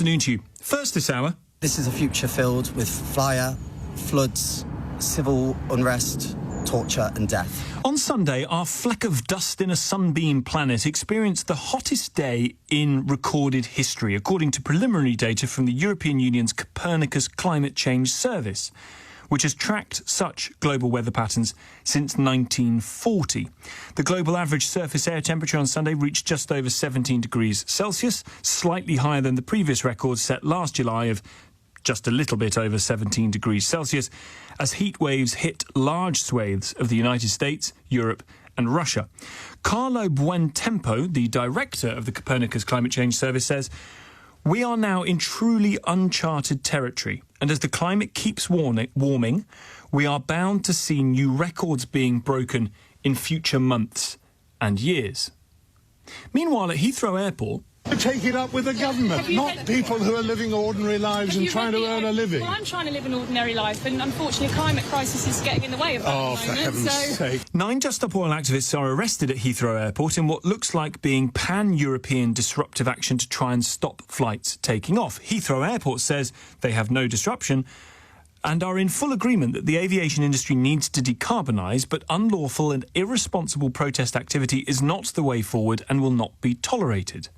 afternoon to you. First this hour. This is a future filled with fire, floods, civil unrest, torture and death. On Sunday, our fleck of dust in a sunbeam planet experienced the hottest day in recorded history, according to preliminary data from the European Union's Copernicus Climate Change Service, which has tracked such global weather patterns since 1940. The global average surface air temperature on Sunday reached just over 17 degrees Celsius, slightly higher than the previous record set last July of just a little bit over 17 degrees Celsius, as heat waves hit large swathes of the United States, Europe and Russia. Carlo Buontempo, the director of the Copernicus Climate Change Service, says, "We are now in truly uncharted territory, and as the climate keeps warming, we are bound to see new records being broken in future months and years." Meanwhile, at Heathrow Airport, take it up with the government, not people who are living ordinary lives and trying to earn a living. Well, I'm trying to live an ordinary life, and unfortunately, the climate crisis is getting in the way of that at the moment. For heaven's sake. 9 Just Stop Oil activists are arrested at Heathrow Airport in what looks like being pan-European disruptive action to try and stop flights taking off. Heathrow Airport says they have no disruption and are in full agreement that the aviation industry needs to decarbonise, but unlawful and irresponsible protest activity is not the way forward and will not be tolerated.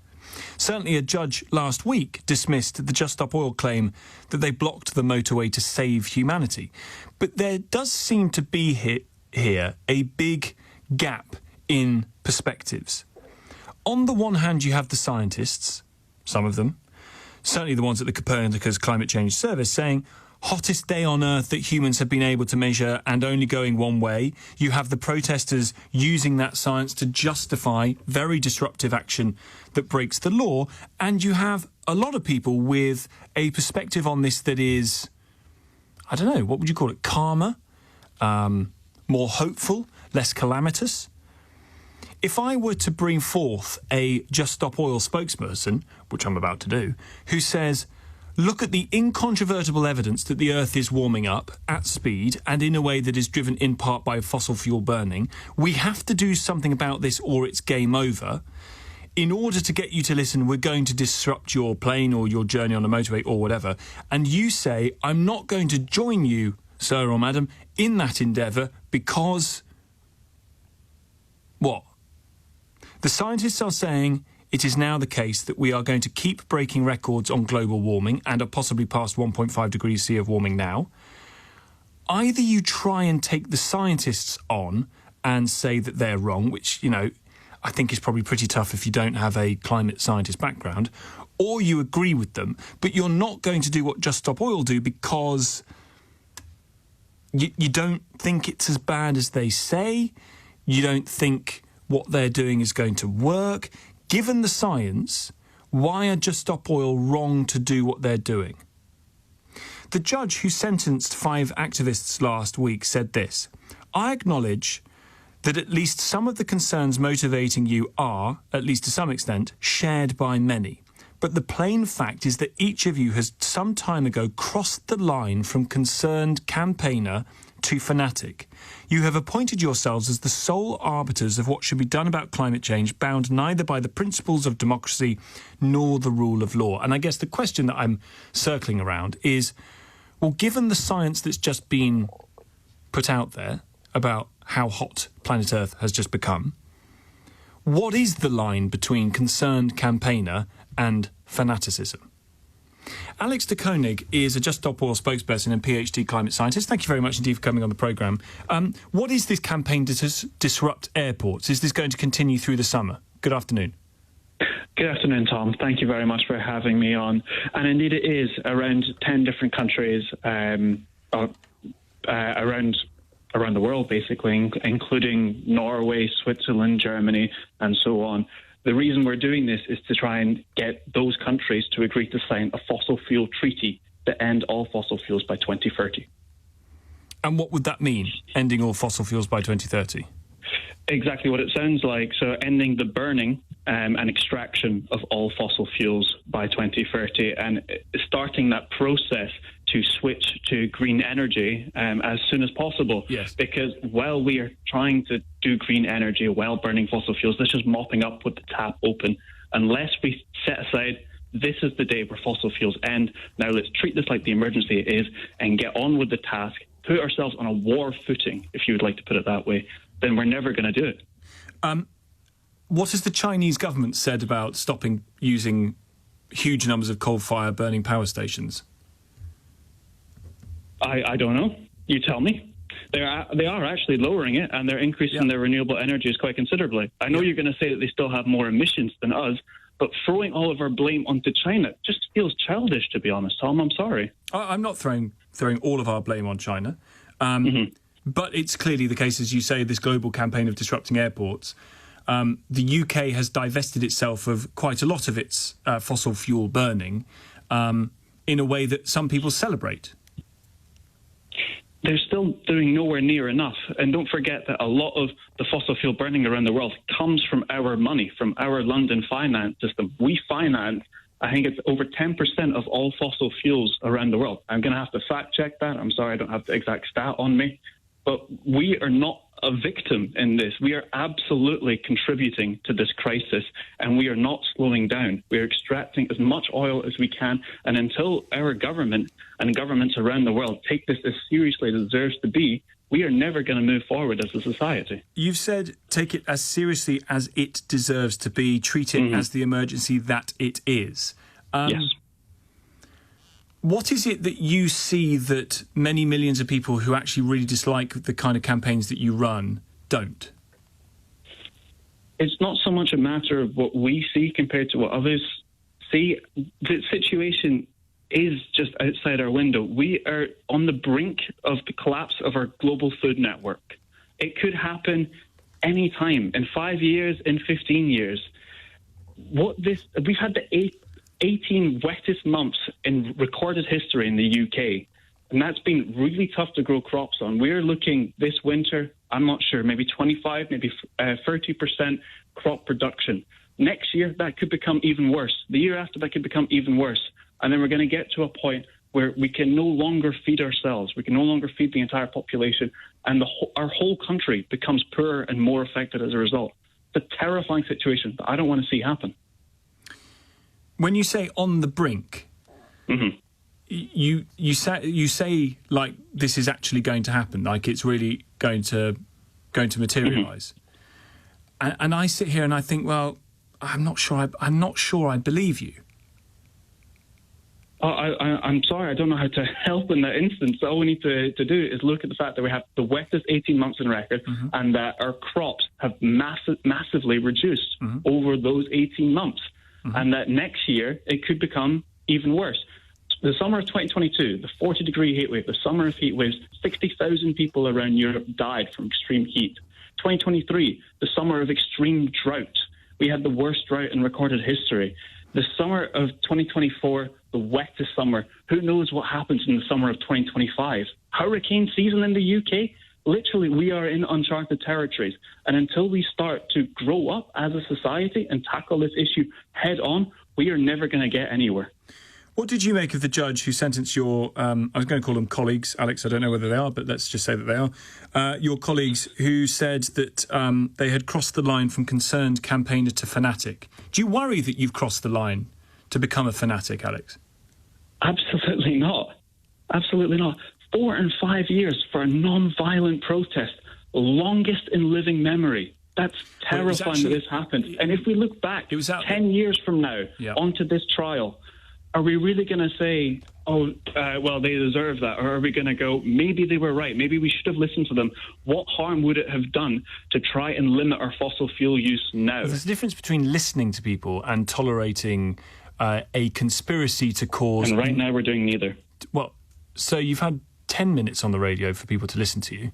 Certainly a judge last week dismissed the Just Stop Oil claim that they blocked the motorway to save humanity. But there does seem to be here a big gap in perspectives. On the one hand, you have the scientists, some of them, certainly the ones at the Copernicus Climate Change Service, saying, hottest day on Earth that humans have been able to measure and only going one way. You have the protesters using that science to justify very disruptive action that breaks the law. And you have a lot of people with a perspective on this that is, I don't know, what would you call it? Calmer, more hopeful, less calamitous. If I were to bring forth a Just Stop Oil spokesperson, which I'm about to do, who says, look at the incontrovertible evidence that the Earth is warming up at speed and in a way that is driven in part by fossil fuel burning. We have to do something about this or it's game over. In order to get you to listen, we're going to disrupt your plane or your journey on a motorway or whatever. And you say, I'm not going to join you, sir or madam, in that endeavour because... what? The scientists are saying it is now the case that we are going to keep breaking records on global warming and are possibly past 1.5 degrees C of warming now. Either you try and take the scientists on and say that they're wrong, which, you know, I think is probably pretty tough if you don't have a climate scientist background, or you agree with them, but you're not going to do what Just Stop Oil do because you don't think it's as bad as they say, you don't think what they're doing is going to work. Given the science, why are Just Stop Oil wrong to do what they're doing? The judge who sentenced 5 activists last week said this: I acknowledge that at least some of the concerns motivating you are, at least to some extent, shared by many. But the plain fact is that each of you has some time ago crossed the line from concerned campaigner to fanatic. You have appointed yourselves as the sole arbiters of what should be done about climate change, bound neither by the principles of democracy nor the rule of law. And I guess the question that I'm circling around is, well, given the science that's just been put out there about how hot planet Earth has just become, what is the line between concerned campaigner and fanaticism? Alex de Koning is a Just Stop Oil spokesperson and PhD climate scientist. Thank you very much indeed for coming on the programme. What is this campaign to disrupt airports? Is this going to continue through the summer? Good afternoon. Good afternoon, Tom. Thank you very much for having me on. And indeed it is around 10 different countries around the world, basically, including Norway, Switzerland, Germany, and so on. The reason we're doing this is to try and get those countries to agree to sign a fossil fuel treaty to end all fossil fuels by 2030. And what would that mean, ending all fossil fuels by 2030? Exactly what it sounds like. So ending the burning and extraction of all fossil fuels by 2030 and starting that process to switch to green energy as soon as possible. Yes. Because while we are trying to do green energy while burning fossil fuels, this is mopping up with the tap open. Unless we set aside this is the day where fossil fuels end. Now let's treat this like the emergency it is and get on with the task, put ourselves on a war footing, if you would like to put it that way. Then we're never going to do it. What has the Chinese government said about stopping using huge numbers of coal-fired burning power stations? I don't know. You tell me. They are actually lowering it, and they're increasing their renewable energies quite considerably. I know you're going to say that they still have more emissions than us, but throwing all of our blame onto China just feels childish, to be honest, Tom. I'm sorry. I'm not throwing all of our blame on China. But it's clearly the case, as you say, this global campaign of disrupting airports. The UK has divested itself of quite a lot of its fossil fuel burning in a way that some people celebrate. They're still doing nowhere near enough. And don't forget that a lot of the fossil fuel burning around the world comes from our money, from our London finance system. We finance, I think it's over 10% of all fossil fuels around the world. I'm going to have to fact check that. I'm sorry, I don't have the exact stat on me. But we are not a victim in this. We are absolutely contributing to this crisis, and we are not slowing down. We are extracting as much oil as we can, and until our government and governments around the world take this as seriously as it deserves to be, we are never going to move forward as a society. You've said take it as seriously as it deserves to be, treat it as the emergency that it is. Yes. What is it that you see that many millions of people who actually really dislike the kind of campaigns that you run don't? It's not so much a matter of what we see compared to what others see. The situation is just outside our window. We are on the brink of the collapse of our global food network. It could happen any time, in 5 years, in 15 years. We've had the 18 wettest months in recorded history in the UK, and that's been really tough to grow crops on. We're looking this winter, I'm not sure, maybe 25, maybe 30% crop production. Next year, that could become even worse. The year after, that could become even worse. And then we're going to get to a point where we can no longer feed ourselves. We can no longer feed the entire population, and our whole country becomes poorer and more affected as a result. It's a terrifying situation that I don't want to see happen. When you say on the brink, you say like this is actually going to happen, like it's really going to materialise. And I sit here and I think, well, I'm not sure I believe you. I'm sorry, I don't know how to help in that instance. All we need to do is look at the fact that we have the wettest 18 months in record, and that our crops have massively reduced over those 18 months. And that next year, it could become even worse. The summer of 2022, the 40-degree heat wave, the summer of heat waves, 60,000 people around Europe died from extreme heat. 2023, the summer of extreme drought. We had the worst drought in recorded history. The summer of 2024, the wettest summer. Who knows what happens in the summer of 2025? Hurricane season in the UK? Literally, we are in uncharted territories. And until we start to grow up as a society and tackle this issue head on, we are never going to get anywhere. What did you make of the judge who sentenced your, I was going to call them colleagues, Alex, I don't know whether they are, but let's just say that they are, your colleagues who said that they had crossed the line from concerned campaigner to fanatic. Do you worry that you've crossed the line to become a fanatic, Alex? Absolutely not. Absolutely not. 4 and 5 years for a non-violent protest, longest in living memory. That's terrifying that this happened. And if we look back 10 years from now onto this trial, are we really going to say, well, they deserve that? Or are we going to go, maybe they were right, maybe we should have listened to them? What harm would it have done to try and limit our fossil fuel use now? Well, there's a difference between listening to people and tolerating a conspiracy to cause... And right now we're doing neither. Well, so you've had 10 minutes on the radio for people to listen to you.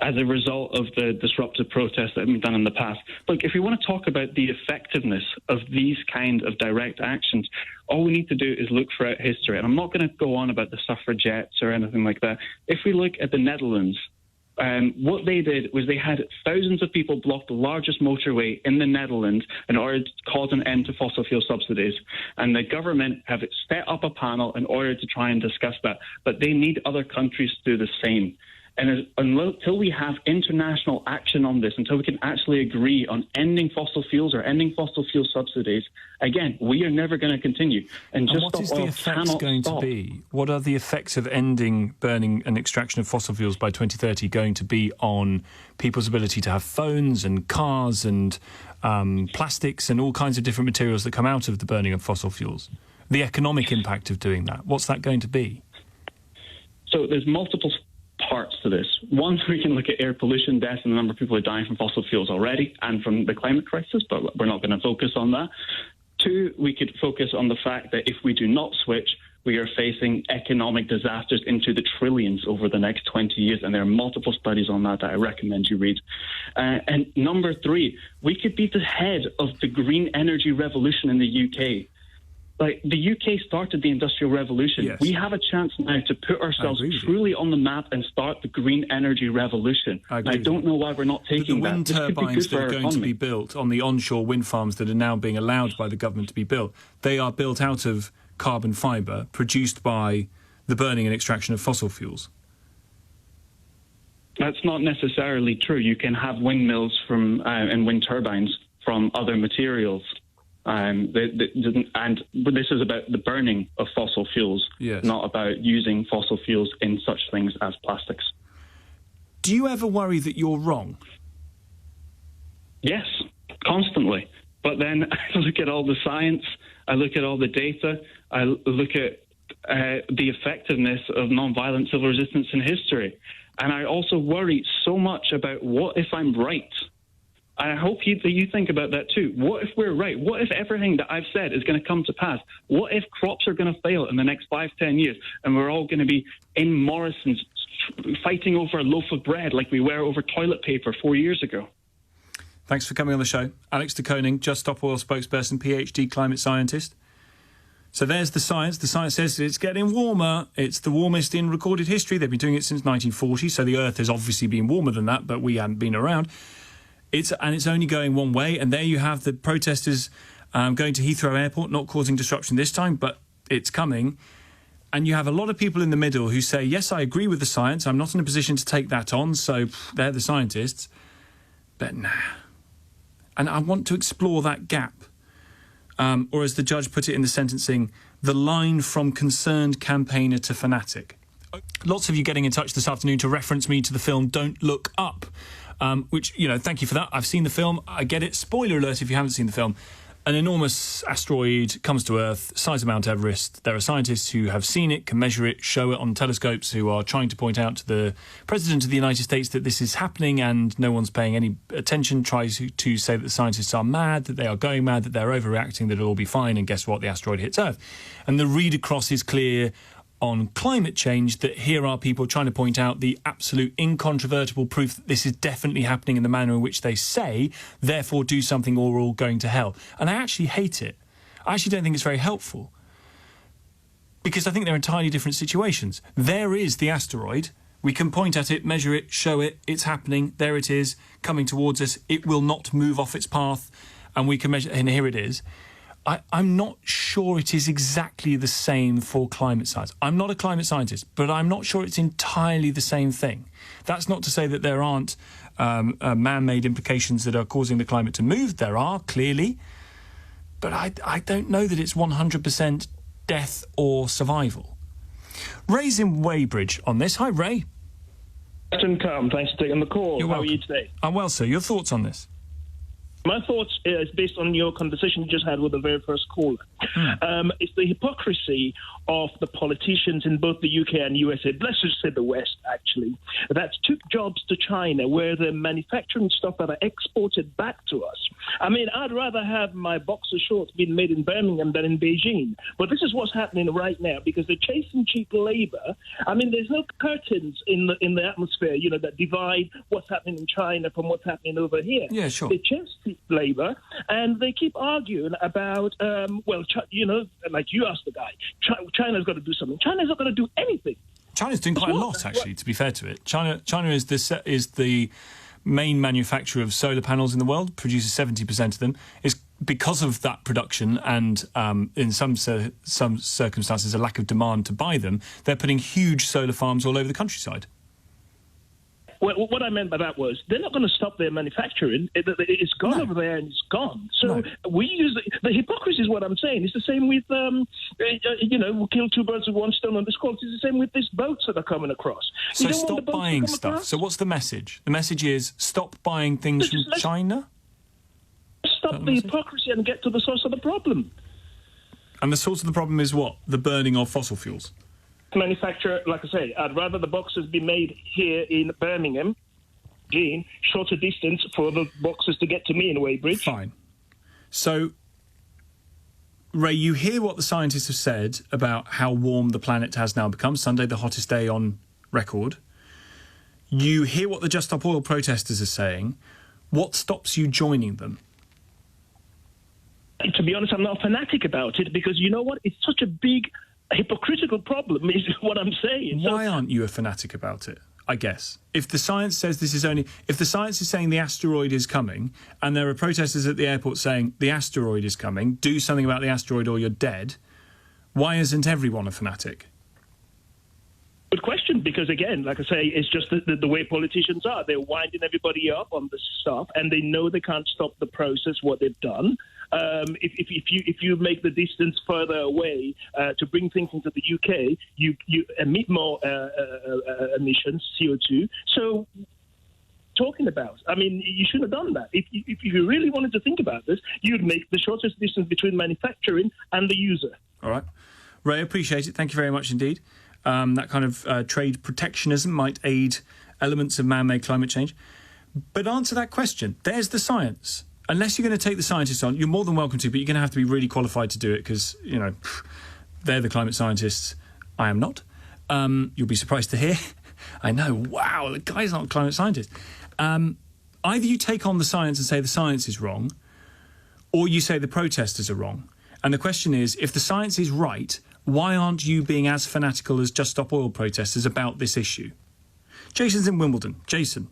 As a result of the disruptive protests that have been done in the past. Look, if we want to talk about the effectiveness of these kind of direct actions, all we need to do is look throughout history. And I'm not going to go on about the suffragettes or anything like that. If we look at the Netherlands, what they did was they had thousands of people block the largest motorway in the Netherlands in order to cause an end to fossil fuel subsidies. And the government have set up a panel in order to try and discuss that. But they need other countries to do the same. And until we have international action on this, until we can actually agree on ending fossil fuels or ending fossil fuel subsidies, again, we are never going to continue. And just what is the effects going to be? What are the effects of ending burning and extraction of fossil fuels by 2030 going to be on people's ability to have phones and cars and plastics and all kinds of different materials that come out of the burning of fossil fuels? The economic impact of doing that, what's that going to be? So there's multiple parts to this. One, we can look at air pollution, deaths, and the number of people who are dying from fossil fuels already and from the climate crisis, but we're not going to focus on that. Two, we could focus on the fact that if we do not switch, we are facing economic disasters into the trillions over the next 20 years, and there are multiple studies on that I recommend you read. And number three, we could be the head of the green energy revolution in the UK. Like, the UK started the Industrial Revolution. Yes. We have a chance now to put ourselves truly on the map and start the green energy revolution. I don't know why we're not taking the wind that. turbines that are going to be built on the onshore wind farms that are now being allowed by the government to be built, they are built out of carbon fibre produced by the burning and extraction of fossil fuels. That's not necessarily true. You can have windmills from and wind turbines from other materials. But this is about the burning of fossil fuels, yes, not about using fossil fuels in such things as plastics. Do you ever worry that you're wrong? Yes, constantly. But then I look at all the science, I look at all the data, I look at the effectiveness of nonviolent civil resistance in history. And I also worry so much about what if I'm right? I hope that you think about that too. What if we're right? What if everything that I've said is going to come to pass? What if crops are going to fail in the next 5-10 years and we're all going to be in Morrison's fighting over a loaf of bread like we were over toilet paper 4 years ago? Thanks for coming on the show. Alex de Koning, Just Stop Oil spokesperson, PhD climate scientist. So there's the science. The science says it's getting warmer. It's the warmest in recorded history. They've been doing it since 1940, so the Earth has obviously been warmer than that, but we haven't been around. It's only going one way, and there you have the protesters going to Heathrow Airport, not causing disruption this time, but it's coming. And you have a lot of people in the middle who say, yes, I agree with the science, I'm not in a position to take that on, so they're the scientists. But nah. And I want to explore that gap. Or as the judge put it in the sentencing, the line from concerned campaigner to fanatic. Lots of you getting in touch this afternoon to reference me to the film Don't Look Up. Which, thank you for that. I've seen the film. I get it. Spoiler alert if you haven't seen the film. An enormous asteroid comes to Earth, size of Mount Everest. There are scientists who have seen it, can measure it, show it on telescopes, who are trying to point out to the President of the United States that this is happening and no one's paying any attention, tries to say that the scientists are mad, that they are going mad, that they're overreacting, that it'll all be fine, and guess what? The asteroid hits Earth. And the read across is clear on climate change, that here are people trying to point out the absolute incontrovertible proof that this is definitely happening in the manner in which they say, therefore do something or we're all going to hell. And I actually hate it. I actually don't think it's very helpful, because I think they're entirely different situations. There is the asteroid. We can point at it, measure it, show it, it's happening, there it is, coming towards us. It will not move off its path, and we can measure, and here it is. I'm not sure it is exactly the same for climate science. I'm not a climate scientist, but I'm not sure it's entirely the same thing. That's not to say that there aren't man-made implications that are causing the climate to move. There are, clearly. But I don't know that it's 100% death or survival. Ray's in Weybridge on this. Hi, Ray. Thanks for taking the call. You're welcome. How are you today? I'm well, sir. Your thoughts on this? My thoughts is based on your conversation you just had with the very first caller. It's the hypocrisy of the politicians in both the UK and USA, let's just say the West, actually, that took jobs to China where they're manufacturing stuff that are exported back to us. I mean, I'd rather have my boxer shorts being made in Birmingham than in Beijing. But this is what's happening right now because they're chasing cheap labor. I mean, there's no curtains in the atmosphere, that divide what's happening in China from what's happening over here. Yeah, sure. They chase cheap labor and they keep arguing about, like you asked the guy, China's got to do something. China's not going to do anything. China's doing quite a lot, actually, to be fair to it. China is the main manufacturer of solar panels in the world, produces 70% of them. It's because of that production and, in some circumstances, a lack of demand to buy them, they're putting huge solar farms all over the countryside. Well, what I meant by that was they're not going to stop their manufacturing. It's gone over there and it's gone. So we use the hypocrisy is what I'm saying. It's the same with, we'll kill two birds with one stone on this call. It's the same with these boats that are coming across. So stop buying stuff. Across? So what's the message? The message is stop buying things from China? Stop the hypocrisy and get to the source of the problem. And the source of the problem is what? The burning of fossil fuels? Manufacture, like I say, I'd rather the boxes be made here in Birmingham, shorter distance for the boxes to get to me in Weybridge. Fine. So, Ray, you hear what the scientists have said about how warm the planet has now become. Sunday, the hottest day on record. You hear what the Just Stop Oil protesters are saying. What stops you joining them? To be honest, I'm not a fanatic about it because you know what? It's such a big hypocritical problem is what I'm saying. Why aren't you a fanatic about it, I guess? If the science says if the science is saying the asteroid is coming and there are protesters at the airport saying the asteroid is coming, do something about the asteroid or you're dead, why isn't everyone a fanatic? Good question, because again, like I say, it's just the way politicians are. They're winding everybody up on this stuff and they know they can't stop the process, what they've done. If you make the distance further away to bring things into the UK, you emit more emissions, CO2. So, talking about, I mean, you shouldn't have done that. If you really wanted to think about this, you'd make the shortest distance between manufacturing and the user. All right. Ray, appreciate it. Thank you very much indeed. That kind of trade protectionism might aid elements of man-made climate change. But answer that question. There's the science. Unless you're going to take the scientists on, you're more than welcome to, but you're going to have to be really qualified to do it because, they're the climate scientists. I am not. You'll be surprised to hear. I know, wow, the guy's not a climate scientist. Either you take on the science and say the science is wrong, or you say the protesters are wrong. And the question is, if the science is right, why aren't you being as fanatical as Just Stop Oil protesters about this issue? Jason's in Wimbledon. Jason.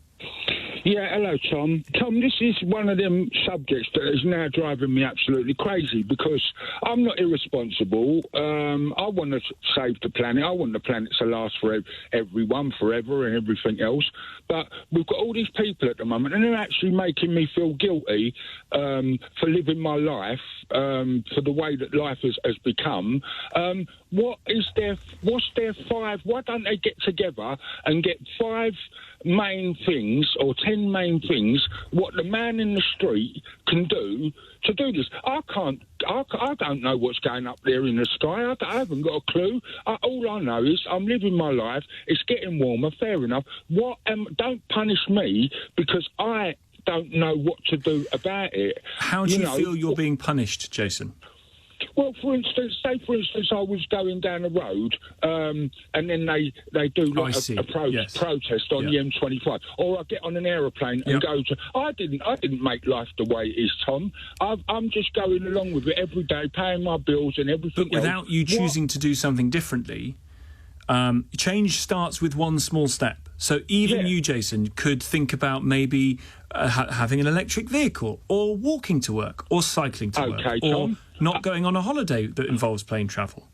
Yeah, hello, Tom. Tom, this is one of them subjects that is now driving me absolutely crazy because I'm not irresponsible. I want to save the planet. I want the planet to last for everyone forever and everything else. But we've got all these people at the moment and they're actually making me feel guilty for living my life, for the way that life has become. What's their five? Why don't they get together and get 5 main things or 10 main things what the man in the street can do to do this? I don't know what's going up there in the sky. I haven't got a clue. All I know is I'm living my life. It's getting warmer. Fair enough. Don't punish me because I don't know what to do about it. How do you feel you're being punished, Jason? Well, for instance, I was going down the road and then they do like a protest on the M25, or I get on an aeroplane and go to. I didn't make life the way it is, Tom. I'm just going along with it every day, paying my bills and everything. But without you choosing to do something differently, change starts with one small step. So even you, Jason, could think about maybe having an electric vehicle, or walking to work, or cycling to work, or Tom. Not going on a holiday that involves plane travel.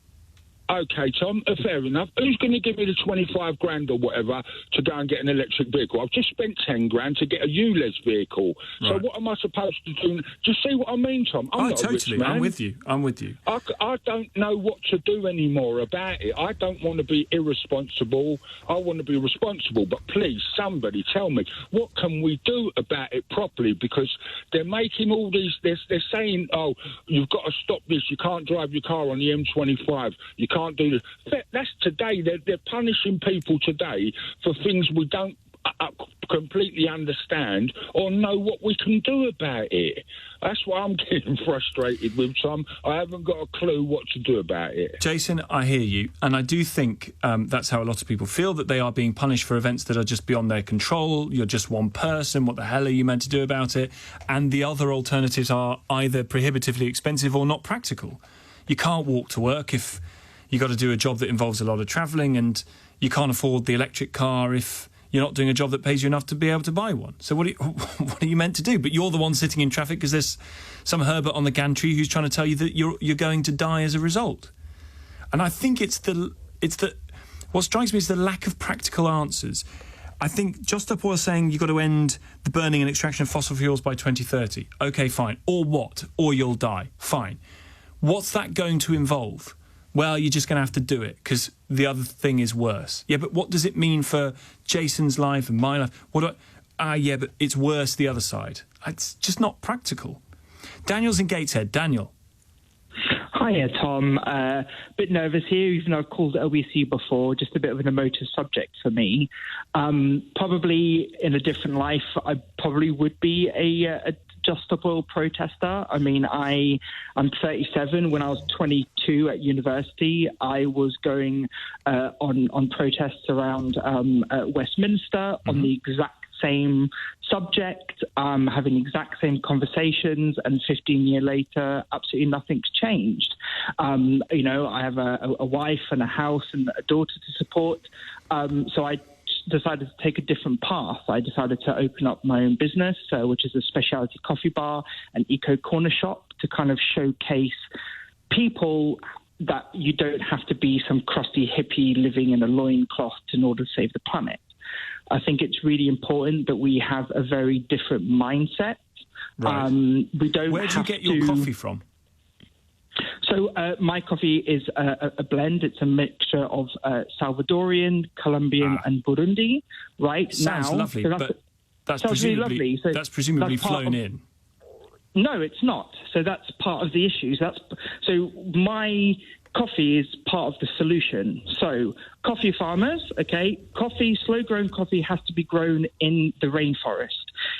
OK, Tom, fair enough. Who's going to give me the 25 grand or whatever to go and get an electric vehicle? I've just spent 10 grand to get a ULEZ vehicle. Right. So what am I supposed to do? Do you see what I mean, Tom? I'm not totally. A rich man. I'm with you. I don't know what to do anymore about it. I don't want to be irresponsible. I want to be responsible. But please, somebody tell me, what can we do about it properly? Because they're making all these... They're saying, oh, you've got to stop this. You can't drive your car on the M25. You can't do this. That's today. They're punishing people today for things we don't completely understand or know what we can do about it. That's why I'm getting frustrated with, Tom. I haven't got a clue what to do about it. Jason, I hear you, and I do think that's how a lot of people feel, that they are being punished for events that are just beyond their control. You're just one person. What the hell are you meant to do about it? And the other alternatives are either prohibitively expensive or not practical. You can't walk to work if you've got to do a job that involves a lot of travelling, and you can't afford the electric car if you're not doing a job that pays you enough to be able to buy one. So what are you meant to do? But you're the one sitting in traffic because there's some Herbert on the gantry who's trying to tell you that you're going to die as a result. And I think it's the what strikes me is the lack of practical answers. I think Just Stop Oil saying you've got to end the burning and extraction of fossil fuels by 2030. OK, fine. Or what? Or you'll die. Fine. What's that going to involve? Well, you're just going to have to do it because the other thing is worse. Yeah, but what does it mean for Jason's life and my life? Yeah, but it's worse the other side. It's just not practical. Daniel's in Gateshead. Daniel. Hiya, Tom. Bit nervous here, even though I've called LBC before. Just a bit of an emotive subject for me. Probably in a different life, I probably would be a Just Stop Oil protester. I mean, I'm 37. When I was 22 at university, I was going on protests around Westminster on the exact same subject, having exact same conversations, and 15 years later, absolutely nothing's changed. I have a wife and a house and a daughter to support, so I decided to take a different path. I decided to open up my own business, which is a specialty coffee bar, an eco corner shop, to kind of showcase people that you don't have to be some crusty hippie living in a loincloth in order to save the planet. I think it's really important that we have a very different mindset. Right. We don't. Where do you get your coffee from? So my coffee is a blend. It's a mixture of Salvadorian, Colombian, and Burundi. Right. Sounds now, lovely, so but that's really lovely. So that's presumably flown in. No, it's not. So that's part of the issues. So my coffee is part of the solution. So coffee farmers, slow-grown coffee has to be grown in the rainforest.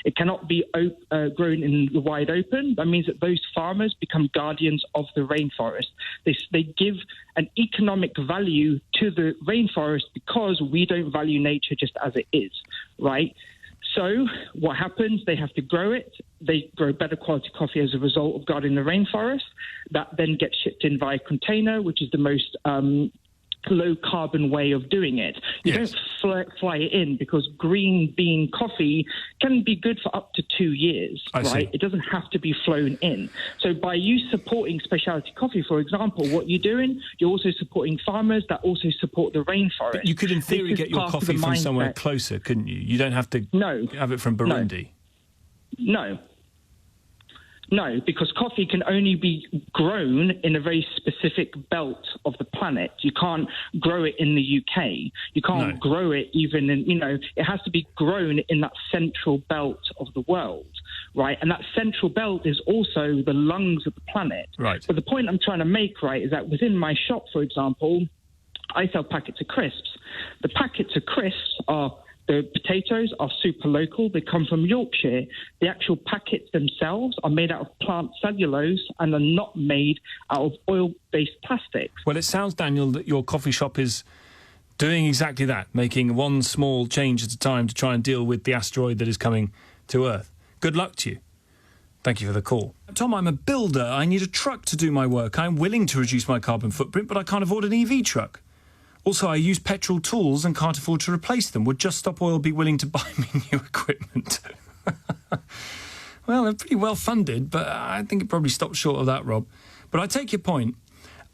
It cannot be grown in the wide open. That means that those farmers become guardians of the rainforest. They give an economic value to the rainforest because we don't value nature just as it is, right? So what happens? They have to grow it. They grow better quality coffee as a result of guarding the rainforest. That then gets shipped in via container, which is the most low-carbon way of doing it. You don't fly it in because green bean coffee can be good for up to 2 years, right? It doesn't have to be flown in. So by you supporting specialty coffee, for example, what you're doing, you're also supporting farmers that also support the rainforest. But you could, in theory, get your coffee from somewhere closer, couldn't you? You don't have to have it from Burundi. No, because coffee can only be grown in a very specific belt of the planet. You can't grow it in the UK. You can't grow it even in, it has to be grown in that central belt of the world, right? And that central belt is also the lungs of the planet. Right. But the point I'm trying to make, right, is that within my shop, for example, I sell packets of crisps. The packets of crisps the potatoes are super local. They come from Yorkshire. The actual packets themselves are made out of plant cellulose and are not made out of oil-based plastics. Well, it sounds, Daniel, that your coffee shop is doing exactly that, making one small change at a time to try and deal with the asteroid that is coming to Earth. Good luck to you. Thank you for the call. Tom, I'm a builder. I need a truck to do my work. I'm willing to reduce my carbon footprint, but I can't afford an EV truck. Also, I use petrol tools and can't afford to replace them. Would Just Stop Oil be willing to buy me new equipment? Well, they're pretty well funded, but I think it probably stops short of that, Rob. But I take your point.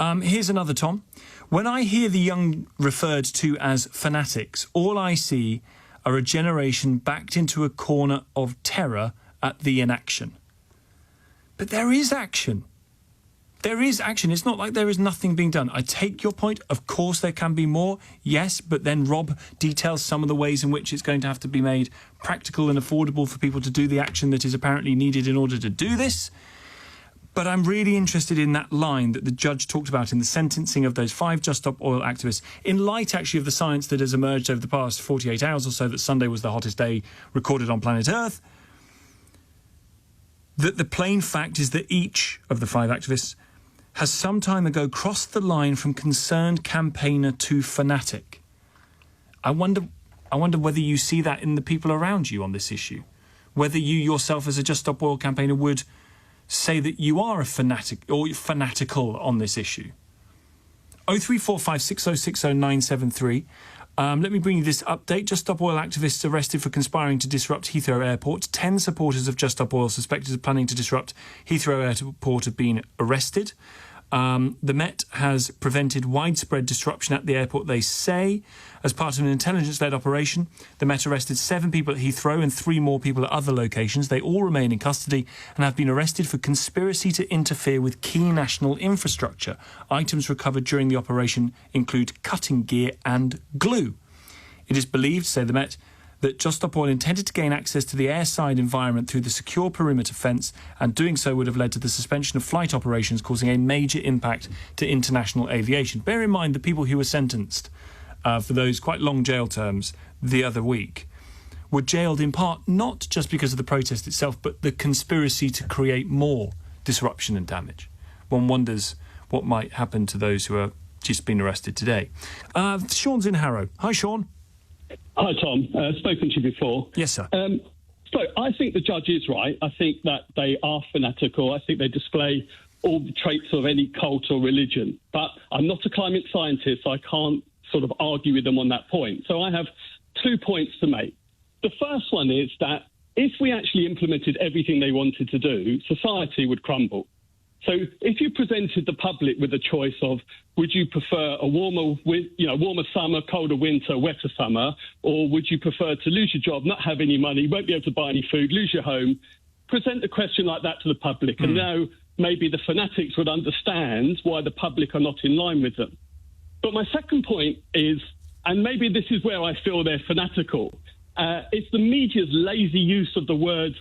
Here's another, Tom. When I hear the young referred to as fanatics, all I see are a generation backed into a corner of terror at the inaction. But there is action. There is action. It's not like there is nothing being done. I take your point. Of course, there can be more. Yes, but then Rob details some of the ways in which it's going to have to be made practical and affordable for people to do the action that is apparently needed in order to do this. But I'm really interested in that line that the judge talked about in the sentencing of those 5 Just Stop Oil activists, in light, actually, of the science that has emerged over the past 48 hours or so that Sunday was the hottest day recorded on planet Earth, that the plain fact is that each of the 5 activists has some time ago crossed the line from concerned campaigner to fanatic. I wonder whether you see that in the people around you on this issue. Whether you yourself as a Just Stop Oil campaigner would say that you are a fanatic or fanatical on this issue. 0345 6060 973. Let me bring you this update. Just Stop Oil activists arrested for conspiring to disrupt Heathrow Airport. 10 supporters of Just Stop Oil suspected of planning to disrupt Heathrow Airport have been arrested. The Met has prevented widespread disruption at the airport, they say. As part of an intelligence-led operation, the Met arrested 7 people at Heathrow and 3 more people at other locations. They all remain in custody and have been arrested for conspiracy to interfere with key national infrastructure. Items recovered during the operation include cutting gear and glue. It is believed, say the Met, that Just Stop Oil intended to gain access to the airside environment through the secure perimeter fence, and doing so would have led to the suspension of flight operations, causing a major impact to international aviation. Bear in mind the people who were sentenced for those quite long jail terms the other week were jailed in part not just because of the protest itself, but the conspiracy to create more disruption and damage. One wonders what might happen to those who are just been arrested today. Sean's in Harrow. Hi, Sean. Hi, Tom. Spoken to you before. Yes, sir. So I think the judge is right. I think that they are fanatical. I think they display all the traits of any cult or religion. But I'm not a climate scientist, so I can't sort of argue with them on that point. So I have 2 points to make. The first one is that if we actually implemented everything they wanted to do, society would crumble. So if you presented the public with a choice of would you prefer a warmer summer, colder winter, wetter summer, or would you prefer to lose your job, not have any money, won't be able to buy any food, lose your home, present a question like that to the public, and now maybe the fanatics would understand why the public are not in line with them. But my second point is, and maybe this is where I feel they're fanatical, it's the media's lazy use of the word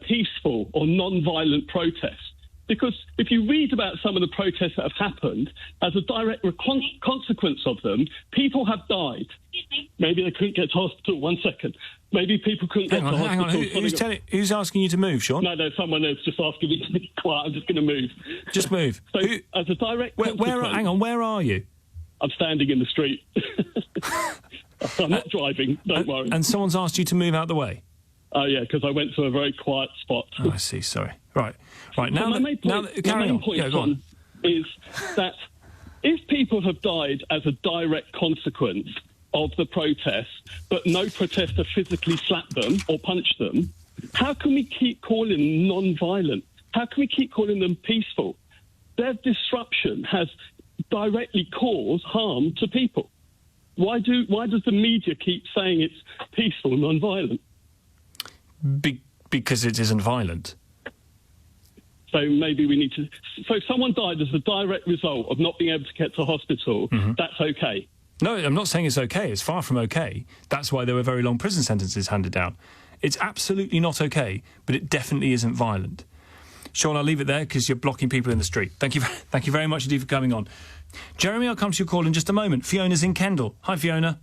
peaceful or non-violent protest. Because if you read about some of the protests that have happened, as a direct consequence of them, people have died. Maybe they couldn't get to hospital. 1 second. Maybe people couldn't get to hospital. Hang on. Who's asking you to move, Sean? No, someone else just asking me to be quiet. I'm just going to move. Just move. So, as a direct consequence... Hang on, where are you? I'm standing in the street. I'm not driving, don't worry. And someone's asked you to move out the way? Oh, yeah, because I went to a very quiet spot. Oh, I see, sorry. Right. Now, my main point is that if people have died as a direct consequence of the protests, but no protester physically slapped them or punched them, how can we keep calling them non-violent? How can we keep calling them peaceful? Their disruption has directly caused harm to people. Why does the media keep saying it's peaceful and non-violent? Because it isn't violent. So maybe we need to... So if someone died as a direct result of not being able to get to hospital, that's okay. No, I'm not saying it's okay. It's far from okay. That's why there were very long prison sentences handed down. It's absolutely not okay, but it definitely isn't violent. Sean, I'll leave it there because you're blocking people in the street. Thank you very much indeed for coming on. Jeremy, I'll come to your call in just a moment. Fiona's in Kendal. Hi, Fiona.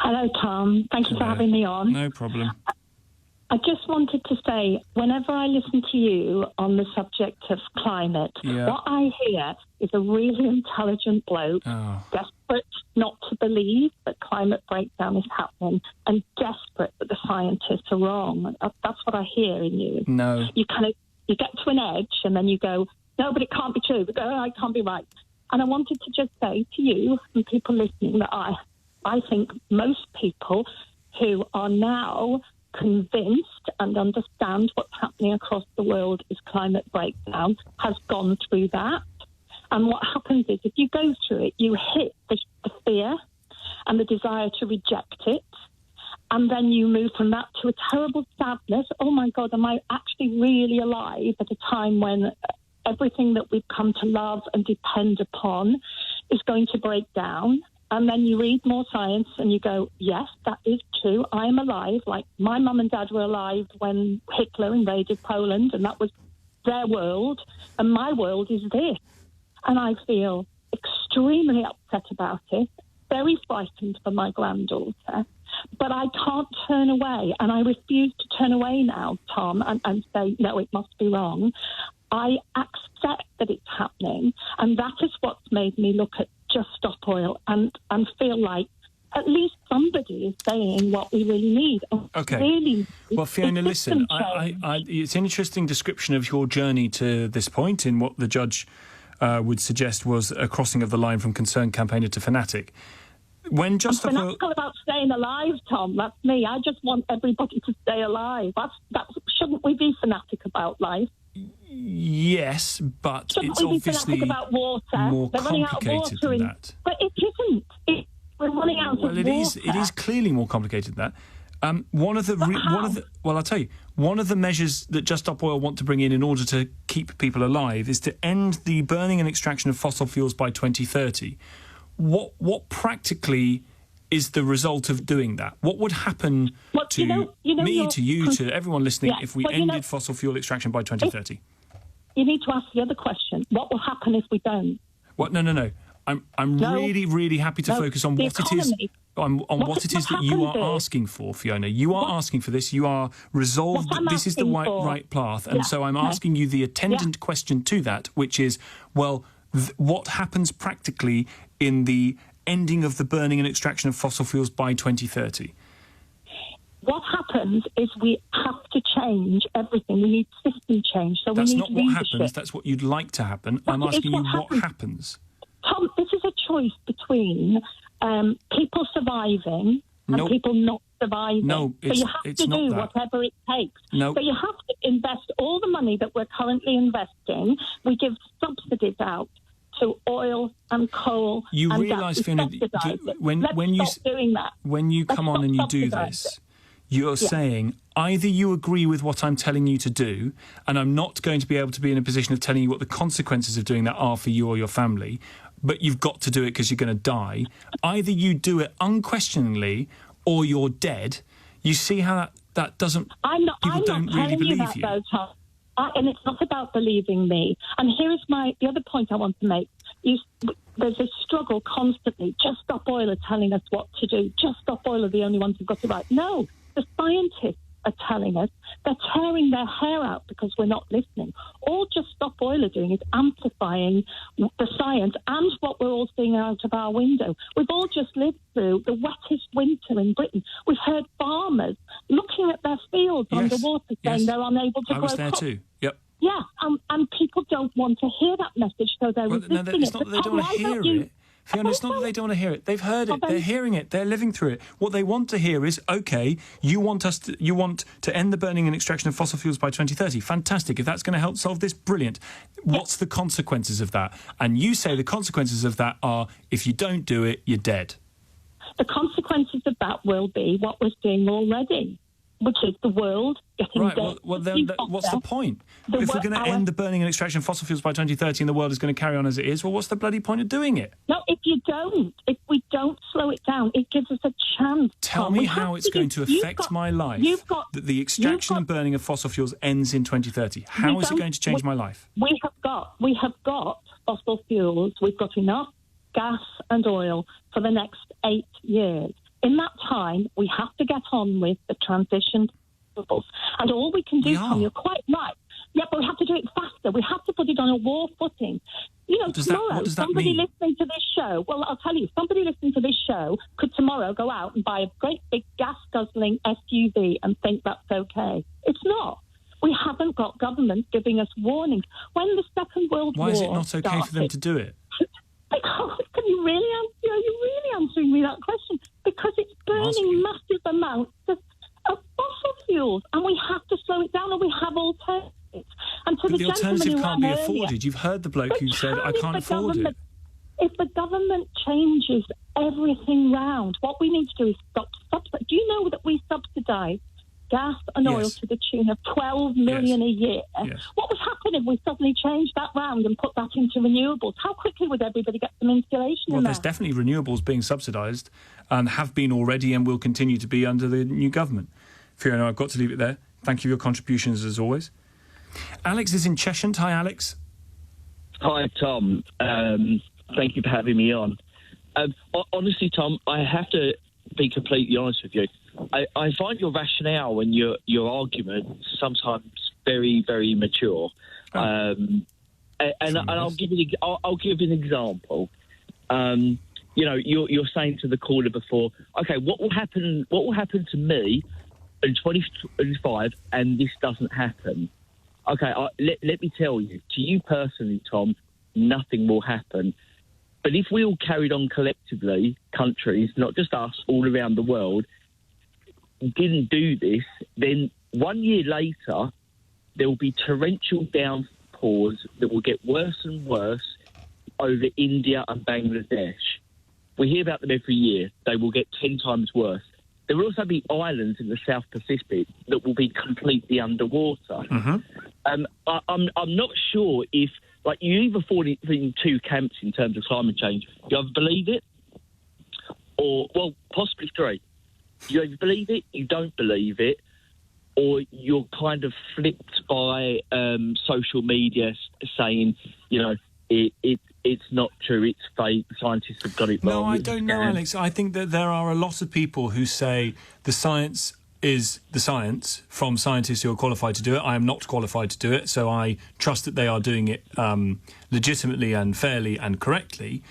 Hello, Tom. Thank you for having me on. No problem. I just wanted to say, whenever I listen to you on the subject of climate, what I hear is a really intelligent bloke, desperate not to believe that climate breakdown is happening and desperate that the scientists are wrong. That's what I hear in you. No. You get to an edge and then you go, no, but it can't be true. It can't be right. And I wanted to just say to you and people listening that I think most people who are now convinced and understand what's happening across the world is climate breakdown has gone through that. And what happens is if you go through it, you hit the fear and the desire to reject it. And then you move from that to a terrible sadness. Oh, my God, am I actually really alive at a time when everything that we've come to love and depend upon is going to break down? And then you read more science and you go, yes, that is true. I am alive. Like my mum and dad were alive when Hitler invaded Poland, and that was their world. And my world is this. And I feel extremely upset about it, very frightened for my granddaughter. But I can't turn away. And I refuse to turn away now, Tom, and say, no, it must be wrong. I accept that it's happening. And that is what's made me look at Just Stop Oil and feel like at least somebody is saying what we really need. Okay. Really, well, Fiona, listen, it's an interesting description of your journey to this point in what the judge would suggest was a crossing of the line from concerned campaigner to fanatic. When Just Stop Oil... fanatical about staying alive, Tom. That's me. I just want everybody to stay alive. Shouldn't we be fanatic about life? Yes, but Shouldn't it's we be obviously fanatic about water? more They're running out of complicated water than that. But it isn't. We're running out of water. It is clearly more complicated than that. I'll tell you, one of the measures that Just Stop Oil want to bring in order to keep people alive is to end the burning and extraction of fossil fuels by 2030. What practically is the result of doing that? What would happen to me, to you, to everyone listening if we ended fossil fuel extraction by 2030? You need to ask the other question. What will happen if we don't? What? No. I'm really happy to focus on what it is. What it is that you are asking for, Fiona. You are asking for this. You are resolved that this is the right path. And so I'm asking you the attendant question to that, which is, well, what happens practically in the ending of the burning and extraction of fossil fuels by 2030? What happens is we have to change everything. We need system change. So that's we need not what happens. That's what you'd like to happen. I'm asking you what happens. Tom, this is a choice between people surviving and people not surviving. No, so you have to do whatever it takes. No. So you have to invest all the money that we're currently investing. We give subsidies out to oil and coal. You realise, Fiona, when you come on and you do this, you're saying either you agree with what I'm telling you to do, and I'm not going to be able to be in a position of telling you what the consequences of doing that are for you or your family, but you've got to do it because you're going to die. Either you do it unquestioningly or you're dead. You see how that doesn't... People don't really believe you. Though, Tom. And it's not about believing me. And here's the other point I want to make. There's a struggle constantly. Just Stop Oil are telling us what to do. Just Stop Oil are the only ones who've got it right. No, the scientists are telling us. They're tearing their hair out because we're not listening. All Just Stop Oil are doing is amplifying the science and what we're all seeing out of our window. We've all just lived through the wettest winter in Britain. We've heard farmers looking at their fields underwater saying they're unable to grow crops. I was there too, yep. Yeah, and people don't want to hear that message, so they're resisting it. It's not that they don't want to hear it. Fiona, it's not that they don't want to hear it. They've heard it. They're hearing it. They're living through it. What they want to hear is, OK, you want to end the burning and extraction of fossil fuels by 2030. Fantastic. If that's going to help solve this, brilliant. What's the consequences of that? And you say the consequences of that are, if you don't do it, you're dead. The consequences of that will be what we're seeing already, which is the world getting dead. Well, then what's the point? If we're going to end the burning and extraction of fossil fuels by 2030 and the world is going to carry on as it is, well, what's the bloody point of doing it? No, if we don't slow it down, it gives us a chance. Tell me how it's going to affect my life that the extraction and burning of fossil fuels ends in 2030. How is it going to change my life? We have got fossil fuels. We've got enough gas and oil for the next 8 years. In that time, we have to get on with the transition to renewables. And all we can do, Tom, you're quite right. Yeah, but we have to do it faster. We have to put it on a war footing. You know, tomorrow, somebody listening to this show, well, I'll tell you, somebody listening to this show could tomorrow go out and buy a great big gas-guzzling SUV and think that's okay. It's not. We haven't got governments giving us warnings. When the Second World War Why is it not okay for them to do it? Because, are you really answering me that question? Because it's burning massive amounts of fossil fuels, and we have to slow it down, and we have alternatives. And but the alternative can't be afforded. You've heard the bloke who said, I can't afford it. If the government changes everything round, what we need to do is stop. Do you know that we subsidise gas and oil to the tune of 12 million a year? Yes. What would happen if we suddenly changed that round and put that into renewables? How quickly would everybody get some insulation in Well, there? there's definitely renewables being subsidised and have been already and will continue to be under the new government. Fiona, I've got to leave it there. Thank you for your contributions as always. Alex is in Cheshire. Hi, Alex. Hi, Tom. Thank you for having me on. Honestly, Tom, I have to be completely honest with you. I find your rationale and your argument sometimes very, very immature. And I'll give an example. You know, you're saying to the caller before, okay, what will happen to me in 2025 and this doesn't happen? Okay, let me tell you, to you personally, Tom, nothing will happen. But if we all carried on collectively, countries, not just us, all around the world, didn't do this, then 1 year later, there will be torrential downpours that will get worse and worse over India and Bangladesh. We hear about them every year. They will get 10 times worse. There will also be islands in the South Pacific that will be completely underwater. I'm not sure if, like, you either fall in two camps in terms of climate change. You either believe it, or, well, possibly three. You either believe it, you don't believe it, or you're kind of flipped by social media saying, you know, it's not true, it's fake, scientists have got it wrong. No, I don't know, Alex. I think that there are a lot of people who say the science is the science from scientists who are qualified to do it. I am not qualified to do it, so I trust that they are doing it legitimately and fairly and correctly.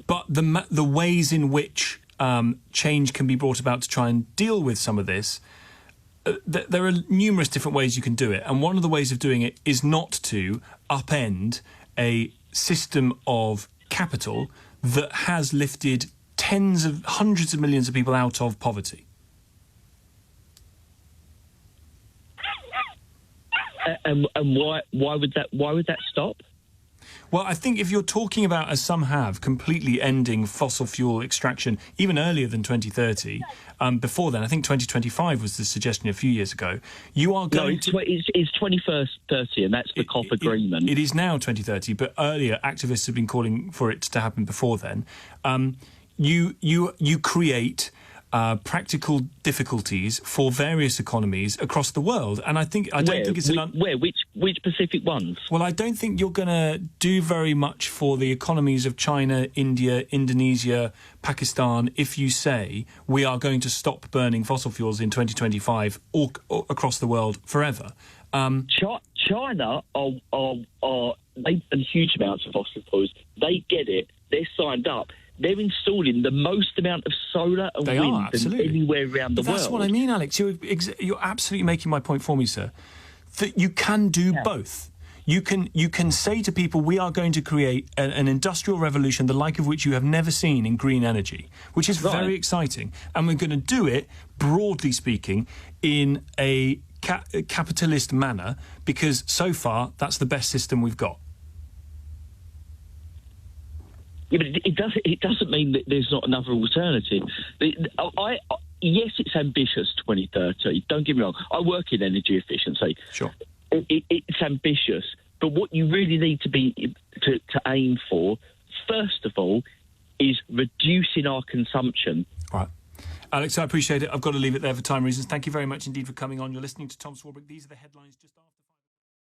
But the ways in which change can be brought about to try and deal with some of this, there are numerous different ways you can do it. And one of the ways of doing it is not to upend a system of capital that has lifted hundreds of millions of people out of poverty. And why would that stop? Well, I think if you're talking about, as some have, completely ending fossil fuel extraction even earlier than 2030, before then, I think 2025 was the suggestion a few years ago, you are going to... It's 2030, and that's the COP agreement. It is now 2030, but earlier activists have been calling for it to happen before then. You create practical difficulties for various economies across the world, and I don't think it's which specific ones? Well, I don't think you're going to do very much for the economies of China, India, Indonesia, Pakistan if you say we are going to stop burning fossil fuels in 2025 or across the world forever. China they burn huge amounts of fossil fuels. They get it. They're signed up. They're installing the most amount of solar and wind than anywhere around the world. That's what I mean, Alex. You're absolutely making my point for me, sir. That you can do both. You can say to people, we are going to create an industrial revolution, the like of which you have never seen in green energy, which is very exciting. And we're going to do it, broadly speaking, in a capitalist manner, because so far that's the best system we've got. Yeah, but it doesn't mean that there's not another alternative. Yes, it's ambitious, 2030. Don't get me wrong. I work in energy efficiency. Sure. It's ambitious, but what you really need to aim for, first of all, is reducing our consumption. All right. Alex, I appreciate it. I've got to leave it there for time reasons. Thank you very much indeed for coming on. You're listening to Tom Swarbrick. These are the headlines just after.